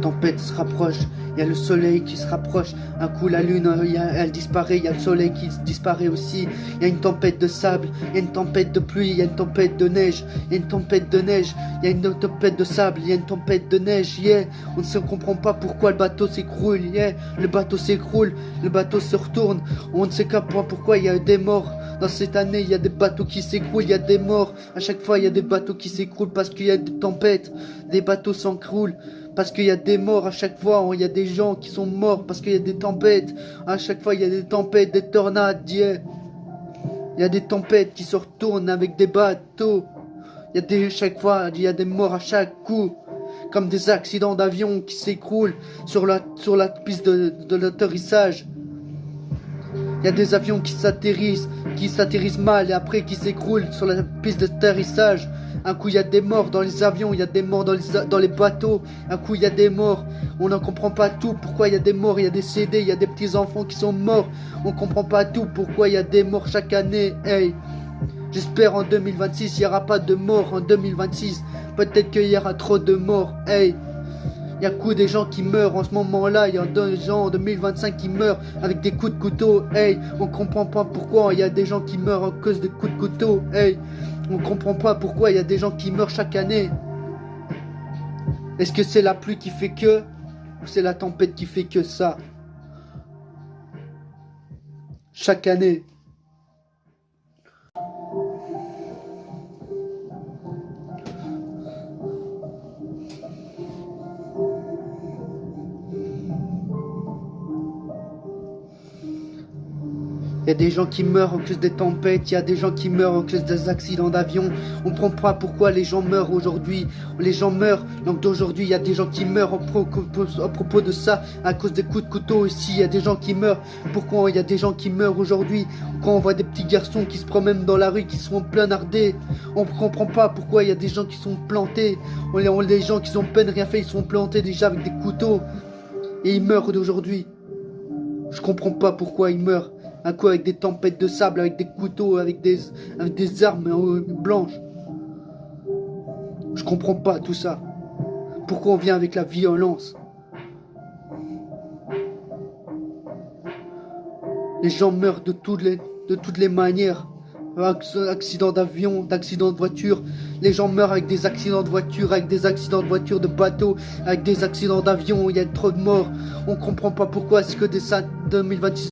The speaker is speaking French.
tempête se rapproche, il y a le soleil qui se rapproche. Un coup la lune, elle disparaît, il y a le soleil qui disparaît aussi. Il y a une tempête de sable, il y a une tempête de pluie, il y a une tempête de neige, il y a une tempête de neige, il y a une tempête de sable, il y a une tempête de neige, yeah. On ne se comprend pas pourquoi le bateau s'écroule, yeah. Le bateau s'écroule, le bateau se retourne. On ne sait pas pourquoi il y a des morts. Dans cette année, il y a des bateaux qui s'écroulent, il y a des morts. À chaque fois, il y a des bateaux qui s'écroulent parce qu'il y a des tempêtes. Des bateaux s'écroulent parce qu'il y a des morts. À chaque fois, il y a des gens qui sont morts parce qu'il y a des tempêtes. À chaque fois, il y a des tempêtes, des tornades, yeah. Il y a des tempêtes qui se retournent avec des bateaux. Chaque fois, il y a des morts à chaque coup. Comme des accidents d'avion qui s'écroulent sur la piste de l'atterrissage. Il y a des avions qui s'atterrissent mal et après qui s'écroulent sur la piste d'atterrissage. Un coup il y a des morts dans les avions, il y a des morts dans les bateaux. Un coup il y a des morts, on n'en comprend pas tout. Pourquoi il y a des morts, il y a des décédés, il y a des petits enfants qui sont morts. On comprend pas tout, pourquoi il y a des morts chaque année, hey. J'espère en 2026 il n'y aura pas de morts en 2026. Peut-être qu'il y aura trop de morts, hey. Il y a des gens qui meurent en ce moment-là, il y a des gens en 2025 qui meurent avec des coups de couteau, hey, on comprend pas pourquoi il y a des gens qui meurent à cause de coups de couteau, hey, on comprend pas pourquoi il y a des gens qui meurent chaque année. Est-ce que c'est la pluie qui fait que, ou c'est la tempête qui fait que ça? Chaque année. Il y a des gens qui meurent à cause des tempêtes, il y a des gens qui meurent à cause des accidents d'avion. On ne comprend pas pourquoi les gens meurent aujourd'hui. Les gens meurent, donc d'aujourd'hui, il y a des gens qui meurent à propos de ça, à cause des coups de couteau ici. Il y a des gens qui meurent. Pourquoi il y a des gens qui meurent aujourd'hui? Quand on voit des petits garçons qui se promènent dans la rue, qui sont plein-ardés, on ne comprend pas pourquoi il y a des gens qui sont plantés. Les gens qui ont peine rien fait, ils sont plantés déjà avec des couteaux. Et ils meurent d'aujourd'hui. Je comprends pas pourquoi ils meurent. Un coup avec des tempêtes de sable, avec des couteaux, avec des armes blanches. Je comprends pas tout ça. Pourquoi on vient avec la violence? Les gens meurent de toutes les manières. Accidents d'avion, d'accidents de voiture. Les gens meurent avec des accidents de voiture, avec des accidents de voiture, de bateau, avec des accidents d'avion. Il y a trop de morts. On comprend pas pourquoi. Est-ce que des 2026